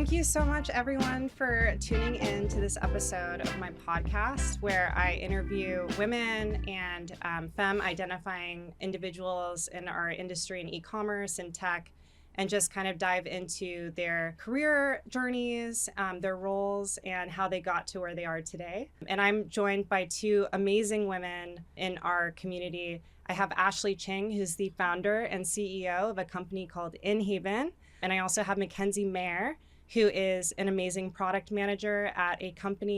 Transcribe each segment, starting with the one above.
Thank you so much, everyone, for tuning in to this episode of my podcast, where I interview women and femme-identifying individuals in our industry in e-commerce and tech, and just kind of dive into their career journeys, their roles, and how they got to where they are today. And I'm joined by two amazing women in our community. I have Ashley Ching, who's the founder and CEO of a company called Inhaven. And I also have Mackenzie Mayer, who is an amazing product manager at a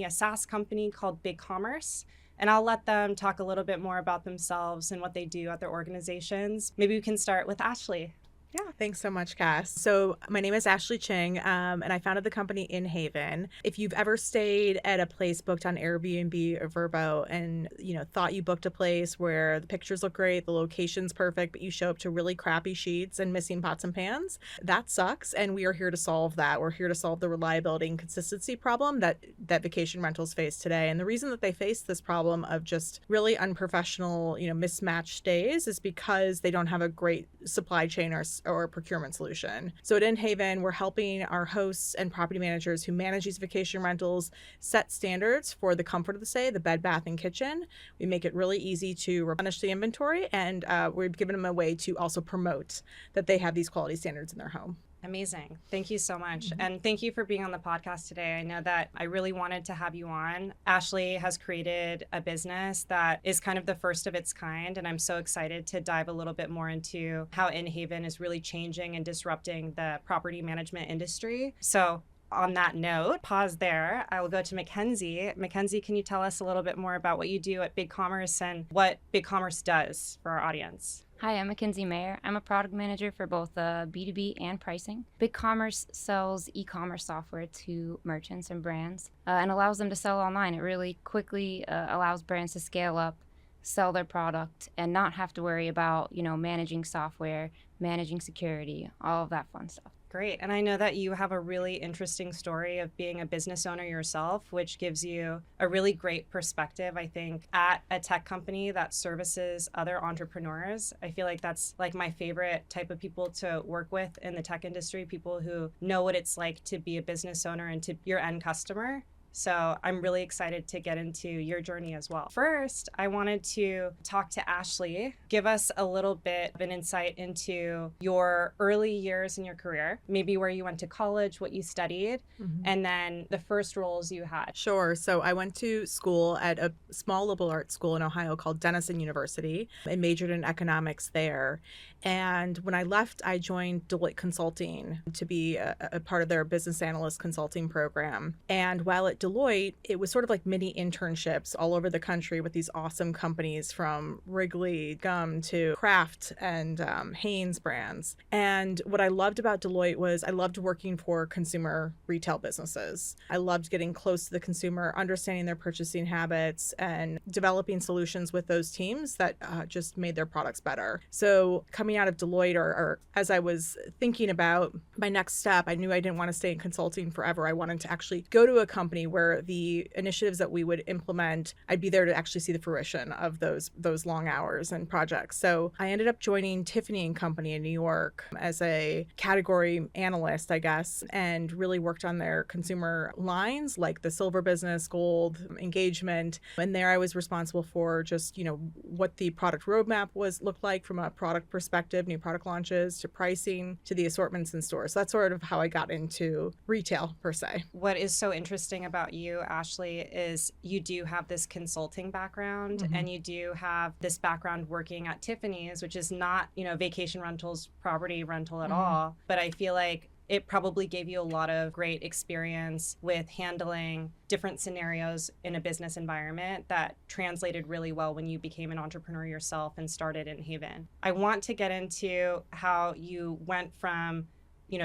SaaS company called BigCommerce. And I'll let them talk a little bit more about themselves and what they do at their organizations. Maybe we can start with Ashley. Yeah, thanks so much, Cass. So my name is Ashley Ching, and I founded the company Inhaven. If you've ever stayed at a place booked on Airbnb or Vrbo and thought you booked a place where the pictures look great, the location's perfect, but you show up to really crappy sheets and missing pots and pans, that sucks. And we are here to solve that. We're here to solve the reliability and consistency problem that vacation rentals face today. And the reason that they face this problem of just really unprofessional, mismatched stays is because they don't have a great supply chain or procurement solution. So at Inhaven, we're helping our hosts and property managers who manage these vacation rentals set standards for the comfort of the stay, the bed, bath, and kitchen. We make it really easy to replenish the inventory, and we're giving them a way to also promote that they have these quality standards in their home. Amazing. Thank you so much. And thank you for being on the podcast today. I know that I really wanted to have you on. Ashley has created a business that is kind of the first of its kind. And I'm so excited to dive a little bit more into how Inhaven is really changing and disrupting the property management industry. So on that note, pause there. I will go to Mackenzie. Mackenzie, can you tell us a little bit more about what you do at BigCommerce and what BigCommerce does for our audience? Hi, I'm Mackenzie Mayer. I'm a product manager for both B2B and Pricing. BigCommerce sells e-commerce software to merchants and brands and allows them to sell online. It really quickly allows brands to scale up, sell their product, and not have to worry about, managing software, managing security, all of that fun stuff. Great. And I know that you have a really interesting story of being a business owner yourself, which gives you a really great perspective, I think, at a tech company that services other entrepreneurs. I feel like that's like my favorite type of people to work with in the tech industry, people who know what it's like to be a business owner and to your end customer. So I'm really excited to get into your journey as well. First, I wanted to talk to Ashley, give us a little bit of an insight into your early years in your career, maybe where you went to college, what you studied, and then the first roles you had. Sure. So I went to school at a small liberal arts school in Ohio called Denison University and majored in economics there. And when I left, I joined Deloitte Consulting to be a part of their business analyst consulting program. And while at Deloitte, it was sort of like mini internships all over the country with these awesome companies from Wrigley Gum to Kraft and Hanes brands. And what I loved about Deloitte was I loved working for consumer retail businesses. I loved getting close to the consumer, understanding their purchasing habits, and developing solutions with those teams that just made their products better. So coming out of Deloitte, or as I was thinking about my next step, I knew I didn't want to stay in consulting forever. I wanted to actually go to a company where the initiatives that we would implement, I'd be there to actually see the fruition of those long hours and projects. So I ended up joining Tiffany & Company in New York as a category analyst, I guess, and really worked on their consumer lines like the silver business, gold, engagement. And there I was responsible for just, what the product roadmap looked like from a product perspective, new product launches to pricing to the assortments in stores. So that's sort of how I got into retail per se. What is so interesting about you, Ashley, is you do have this consulting background and you do have this background working at Tiffany's, which is not, vacation rentals, property rental at all. But I feel like it probably gave you a lot of great experience with handling different scenarios in a business environment that translated really well when you became an entrepreneur yourself and started Inhaven. I want to get into how you went from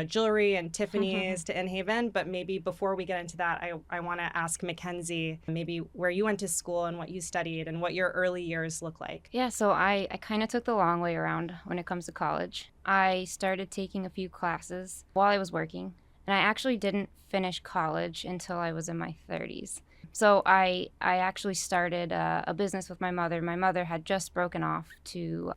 jewelry and Tiffany's to Inhaven, but maybe before we get into that, I want to ask Mackenzie maybe where you went to school and what you studied and what your early years look like. Yeah, so I kind of took the long way around when it comes to college. I started taking a few classes while I was working, and I actually didn't finish college until I was in my 30s. So I actually started a business with my mother. My mother had just broken off to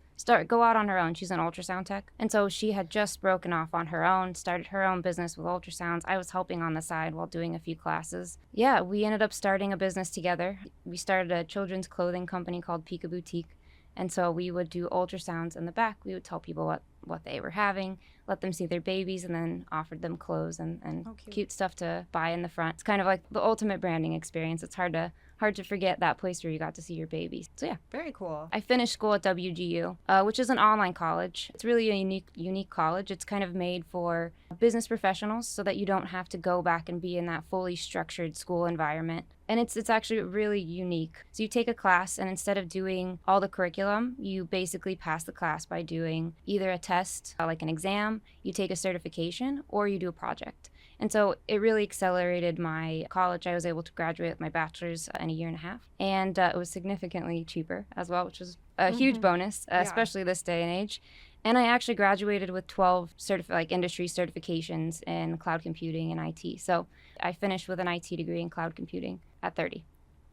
go out on her own. She's an ultrasound tech. And so she had just broken off on her own, started her own business with ultrasounds. I was helping on the side while doing a few classes. Yeah, we ended up starting a business together. We started a children's clothing company called Pika Boutique. And so we would do ultrasounds in the back. We would tell people what they were having, let them see their babies, and then offered them clothes and cute stuff to buy in the front. It's kind of like the ultimate branding experience. It's hard to forget that place where you got to see your babies. So yeah. Very cool. I finished school at WGU, which is an online college. It's really a unique college. It's kind of made for business professionals so that you don't have to go back and be in that fully structured school environment. And it's actually really unique. So you take a class, and instead of doing all the curriculum, you basically pass the class by doing either a test, like an exam, you take a certification, or you do a project. And so it really accelerated my college. I was able to graduate with my bachelor's in a year and a half. And it was significantly cheaper as well, which was a huge bonus, especially this day and age. And I actually graduated with 12 industry certifications in cloud computing and IT. So I finished with an IT degree in cloud computing at 30.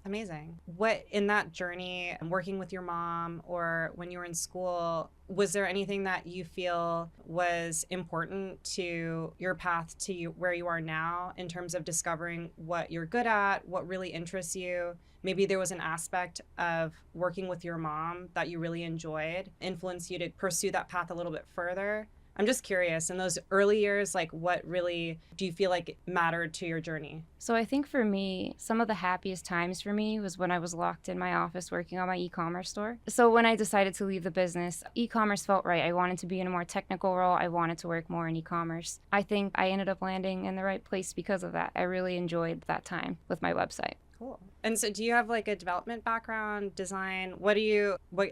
Amazing. What in that journey, working with your mom or when you were in school, was there anything that you feel was important to your path to where you are now in terms of discovering what you're good at, what really interests you? Maybe there was an aspect of working with your mom that you really enjoyed, influenced you to pursue that path a little bit further. I'm just curious, in those early years, like what really do you feel like mattered to your journey? So I think for me, some of the happiest times for me was when I was locked in my office working on my e-commerce store. So when I decided to leave the business, e-commerce felt right. I wanted to be in a more technical role. I wanted to work more in e-commerce. I think I ended up landing in the right place because of that. I really enjoyed that time with my website. Cool. And so do you have like a development background, design? What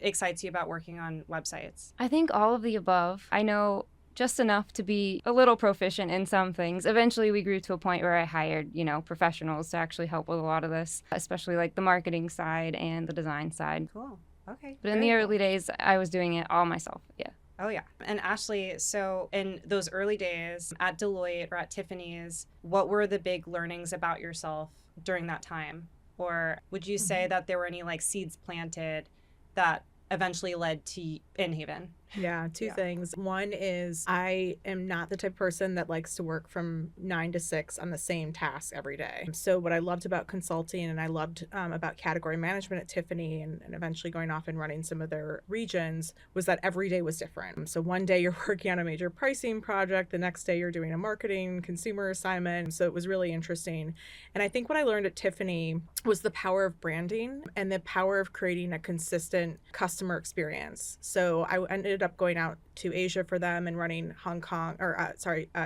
excites you about working on websites? I think all of the above. I know just enough to be a little proficient in some things. Eventually we grew to a point where I hired, professionals to actually help with a lot of this, especially like the marketing side and the design side. Cool. Okay. But in the early days, I was doing it all myself. Yeah. Oh, yeah. And Ashley, so in those early days at Deloitte or at Tiffany's, what were the big learnings about yourself during that time? Or would you say that there were any like seeds planted that eventually led to Inhaven? Yeah, two things. One is I am not the type of person that likes to work from 9 to 6 on the same task every day. So what I loved about consulting and I loved about category management at Tiffany and eventually going off and running some of their regions was that every day was different. So one day you're working on a major pricing project, the next day you're doing a marketing consumer assignment. So it was really interesting. And I think what I learned at Tiffany was the power of branding and the power of creating a consistent customer experience. So I ended up going out to Asia for them and running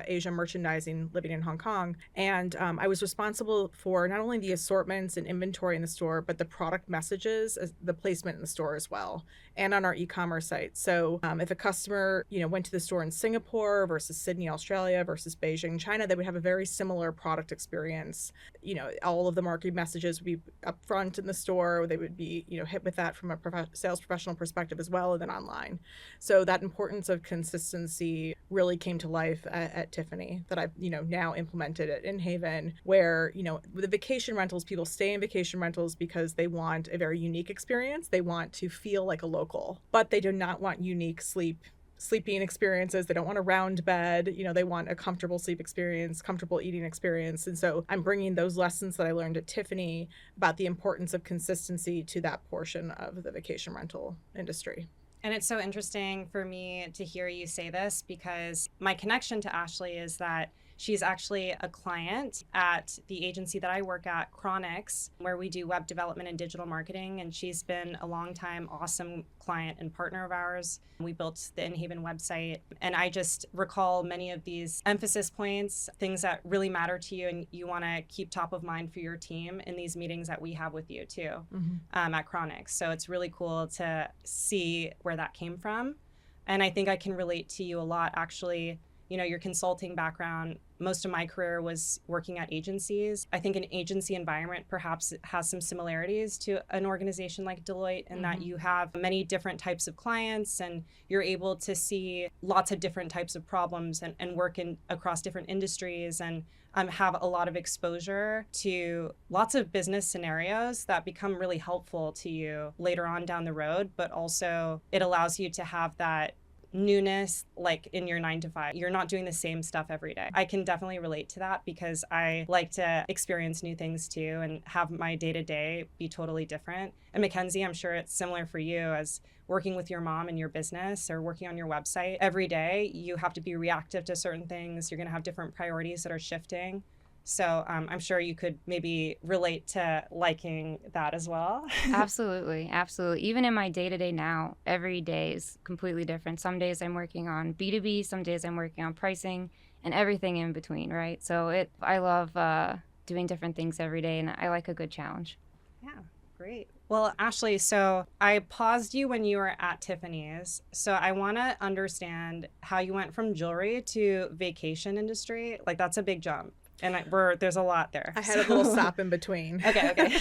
Asia merchandising, living in Hong Kong. And I was responsible for not only the assortments and inventory in the store, but the product messages, the placement in the store as well, and on our e-commerce site. So if a customer, went to the store in Singapore versus Sydney, Australia versus Beijing, China, they would have a very similar product experience. All of the marketing messages would be up front in the store. They would be, hit with that from a sales professional perspective as well, and then online. So that importance of consistency really came to life at Tiffany that I've, now implemented at Inhaven, where, with the vacation rentals, people stay in vacation rentals because they want a very unique experience. They want to feel like a local, but they do not want unique sleeping experiences. They don't want a round bed. They want a comfortable sleep experience, comfortable eating experience. And so I'm bringing those lessons that I learned at Tiffany about the importance of consistency to that portion of the vacation rental industry. And it's so interesting for me to hear you say this because my connection to Ashley is that she's actually a client at the agency that I work at, Cronix, where we do web development and digital marketing. And she's been a long-time awesome client and partner of ours. We built the Inhaven website. And I just recall many of these emphasis points, things that really matter to you and you want to keep top of mind for your team in these meetings that we have with you too, at Cronix. So it's really cool to see where that came from. And I think I can relate to you a lot, actually. your consulting background, most of my career was working at agencies. I think an agency environment perhaps has some similarities to an organization like Deloitte in that you have many different types of clients and you're able to see lots of different types of problems and work across different industries and have a lot of exposure to lots of business scenarios that become really helpful to you later on down the road, but also it allows you to have that newness like in your 9 to 5. You're not doing the same stuff every day. I can definitely relate to that because I like to experience new things too and have my day-to-day be totally different. And Mackenzie, I'm sure it's similar for you as working with your mom in your business or working on your website. Every day you have to be reactive to certain things. You're going to have different priorities that are shifting. So I'm sure you could maybe relate to liking that as well. Absolutely. Absolutely. Even in my day-to-day now, every day is completely different. Some days I'm working on B2B, some days I'm working on pricing, and everything in between, right? So I love doing different things every day, and I like a good challenge. Yeah, great. Well, Ashley, so I paused you when you were at Tiffany's. So I want to understand how you went from jewelry to vacation industry. Like, that's a big jump. And there's a lot there. I had a little stop in between. Okay.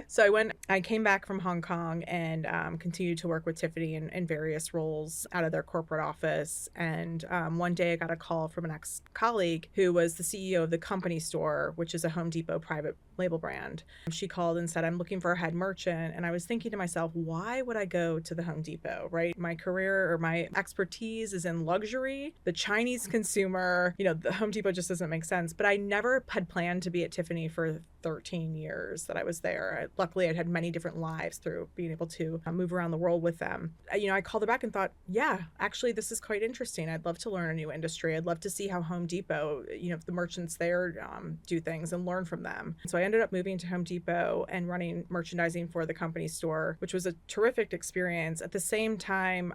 So I came back from Hong Kong and continued to work with Tiffany in various roles out of their corporate office. And one day I got a call from an ex-colleague who was the CEO of the Company Store, which is a Home Depot private label brand. She called and said, I'm looking for a head merchant. And I was thinking to myself, why would I go to the Home Depot, right? My career or my expertise is in luxury, the Chinese consumer, the Home Depot just doesn't make sense. But I never had planned to be at Tiffany for 13 years that I was there. Luckily, I'd had many different lives through being able to move around the world with them. I called her back and thought, yeah, actually, this is quite interesting. I'd love to learn a new industry. I'd love to see how Home Depot, the merchants there do things and learn from them. So I ended up moving to Home Depot and running merchandising for the Company Store, which was a terrific experience. At the same time,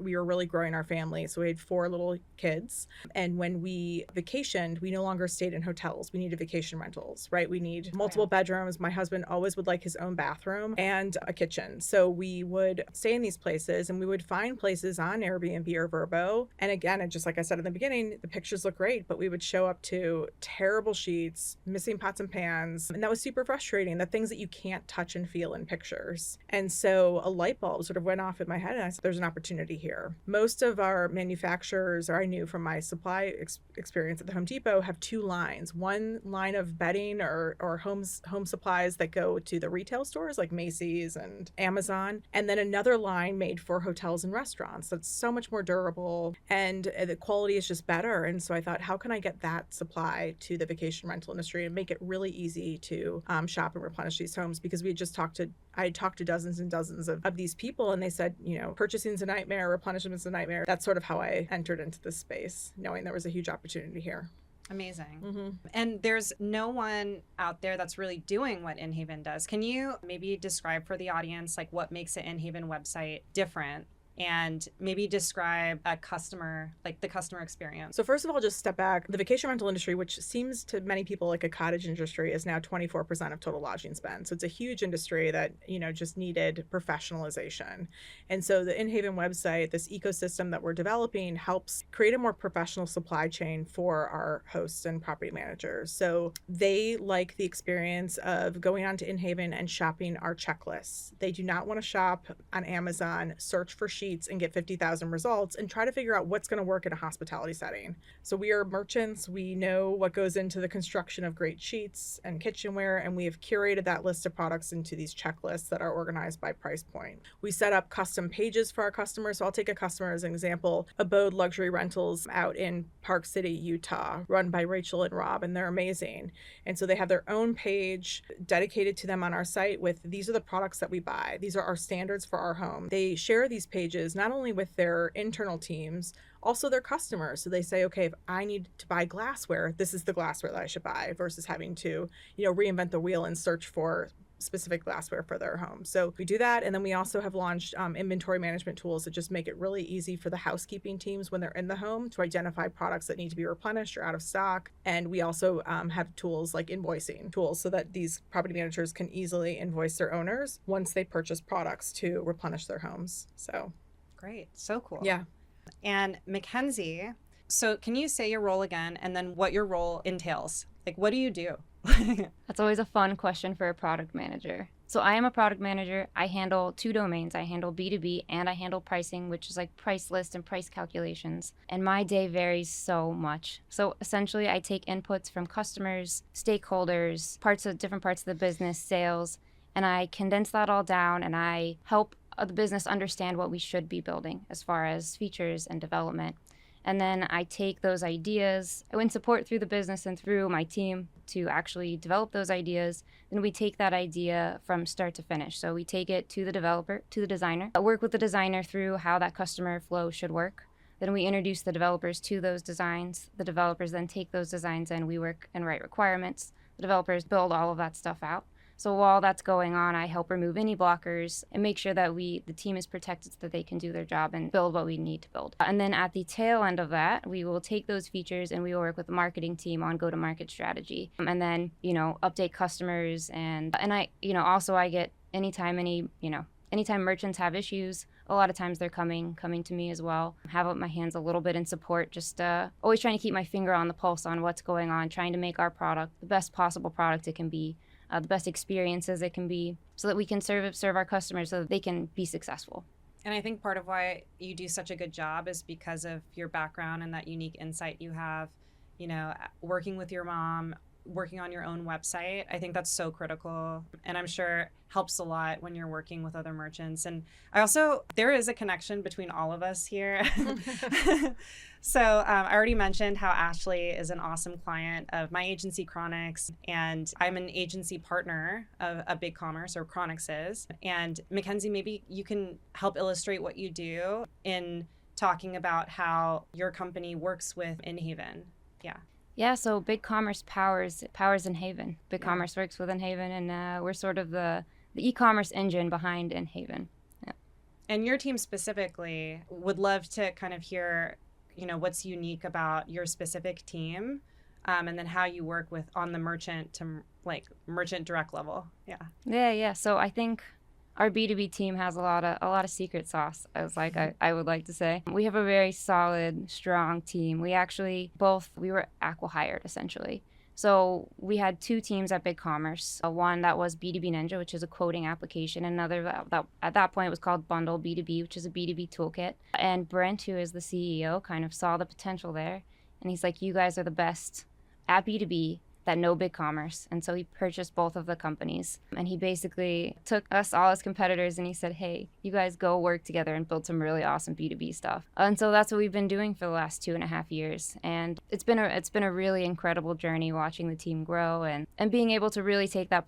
we were really growing our family. So we had 4 little kids. And when we vacationed, we no longer stayed in hotels. We needed vacation rentals, right? We need multiple bedrooms. My husband always would like his own bathroom and a kitchen. So we would stay in these places and we would find places on Airbnb or Vrbo. And again, just like I said in the beginning, the pictures look great, but we would show up to terrible sheets, missing pots and pans. And that was super frustrating, the things that you can't touch and feel in pictures. And so a light bulb sort of went off in my head and I said, there's an opportunity here. Most of our manufacturers, or I knew from my supply experience at the Home Depot, have 2 lines. One line of bedding or home supplies that go to the retail stores like Macy's and Amazon, and then another line made for hotels and restaurants that's so much more durable and the quality is just better. And so I thought, how can I get that supply to the vacation rental industry and make it really easy to shop and replenish these homes? Because I had talked to dozens and dozens of these people and they said, purchasing is a nightmare, replenishment is a nightmare. That's sort of how I entered into this space, knowing there was a huge opportunity here. Amazing. Mm-hmm. And there's no one out there that's really doing what Inhaven does. Can you maybe describe for the audience like what makes an Inhaven website different? And maybe describe the customer experience. So first of all, just step back. The vacation rental industry, which seems to many people like a cottage industry, is now 24% of total lodging spend. So it's a huge industry that, just needed professionalization. And so the Inhaven website, this ecosystem that we're developing, helps create a more professional supply chain for our hosts and property managers. So they like the experience of going on to Inhaven and shopping our checklists. They do not want to shop on Amazon, search for sheets and get 50,000 results and try to figure out what's going to work in a hospitality setting. So we are merchants. We know what goes into the construction of great sheets and kitchenware, and we have curated that list of products into these checklists that are organized by price point. We set up custom pages for our customers. So I'll take a customer as an example, Abode Luxury Rentals out in Park City, Utah, run by Rachel and Rob, and they're amazing. And so they have their own page dedicated to them on our site with, these are the products that we buy. These are our standards for our home. They share these pages not only with their internal teams, also their customers. So they say, okay, if I need to buy glassware, this is the glassware that I should buy, versus having to, reinvent the wheel and search for specific glassware for their home. So we do that. And then we also have launched inventory management tools that just make it really easy for the housekeeping teams when they're in the home to identify products that need to be replenished or out of stock. And we also have tools like invoicing tools so that these property managers can easily invoice their owners once they purchase products to replenish their homes. So great. So cool. Yeah. And Mackenzie, So can you say your role again and then what your role entails? Like, what do you do? That's always a fun question for a product manager. So I am a product manager. I handle 2 domains. I handle B2B and I handle pricing, which is like price list and price calculations. And my day varies so much. So essentially I take inputs from customers, stakeholders, different parts of the business, sales, and I condense that all down and I help the business understand what we should be building as far as features and development. And then I take those ideas, I win support through the business and through my team to actually develop those ideas. Then we take that idea from start to finish. So we take it to the developer, to the designer, work with the designer through how that customer flow should work. Then we introduce the developers to those designs. The developers then take those designs and we work and write requirements. The developers build all of that stuff out. So while that's going on, I help remove any blockers and make sure that the team is protected so that they can do their job and build what we need to build. And then at the tail end of that, we will take those features and we will work with the marketing team on go-to-market strategy. And then, update customers and I get anytime merchants have issues, a lot of times they're coming to me as well. Have my hands a little bit in support, just always trying to keep my finger on the pulse on what's going on, trying to make our product the best possible product it can be. The best experiences it can be so that we can serve our customers so that they can be successful. And I think part of why you do such a good job is because of your background and that unique insight you have, working with your mom, working on your own website. I think that's so critical. And I'm sure helps a lot when you're working with other merchants. And there is a connection between all of us here. So I already mentioned how Ashley is an awesome client of my agency, Cronix, and I'm an agency partner of BigCommerce, or Cronix is. And Mackenzie, maybe you can help illustrate what you do in talking about how your company works with Inhaven. Yeah, so BigCommerce powers Inhaven. BigCommerce works with Inhaven, and we're sort of the e-commerce engine behind Inhaven. Yeah. And your team specifically would love to kind of hear what's unique about your specific team, and then how you work on the merchant to merchant direct level. Yeah. So I think our B2B team has a lot of secret sauce, I would like to say. We have a very solid, strong team. We were acqui-hired essentially. So we had 2 teams at BigCommerce. One that was B2B Ninja, which is a quoting application. Another that at that point was called Bundle B2B, which is a B2B toolkit. And Brent, who is the CEO, kind of saw the potential there. And he's like, you guys are the best at B2B that know BigCommerce. And so he purchased both of the companies. And he basically took us all as competitors and he said, hey, you guys go work together and build some really awesome B2B stuff. And so that's what we've been doing for the last 2.5 years. And it's been a really incredible journey watching the team grow and being able to really take the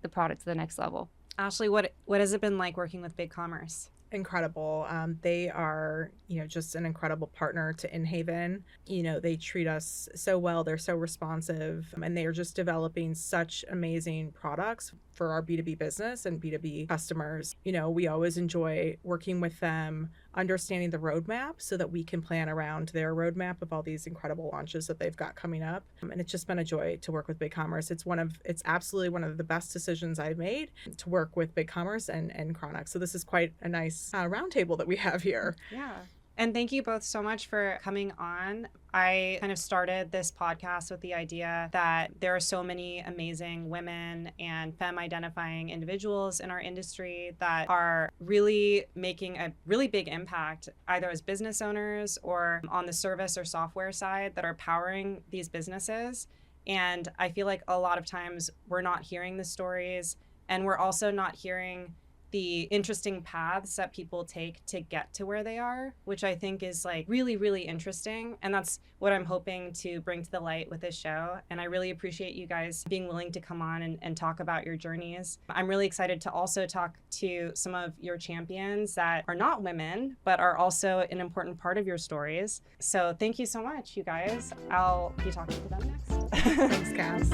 product to the next level. Ashley, what has it been like working with BigCommerce? Incredible. They are, just an incredible partner to Inhaven. They treat us so well. They're so responsive, and they are just developing such amazing products for our B2B business and B2B customers. We always enjoy working with them, understanding the roadmap so that we can plan around their roadmap of all these incredible launches that they've got coming up. And it's just been a joy to work with BigCommerce. It's absolutely one of the best decisions I've made to work with BigCommerce and Cronix. So this is quite a nice roundtable that we have here. Yeah. And thank you both so much for coming on. I kind of started this podcast with the idea that there are so many amazing women and femme-identifying individuals in our industry that are really making a really big impact, either as business owners or on the service or software side, that are powering these businesses. And I feel like a lot of times we're not hearing the stories, and we're also not hearing the interesting paths that people take to get to where they are, which I think is really, really interesting. And that's what I'm hoping to bring to the light with this show. And I really appreciate you guys being willing to come on and talk about your journeys. I'm really excited to also talk to some of your champions that are not women, but are also an important part of your stories. So thank you so much, you guys. I'll be talking to them next. Thanks, Cass.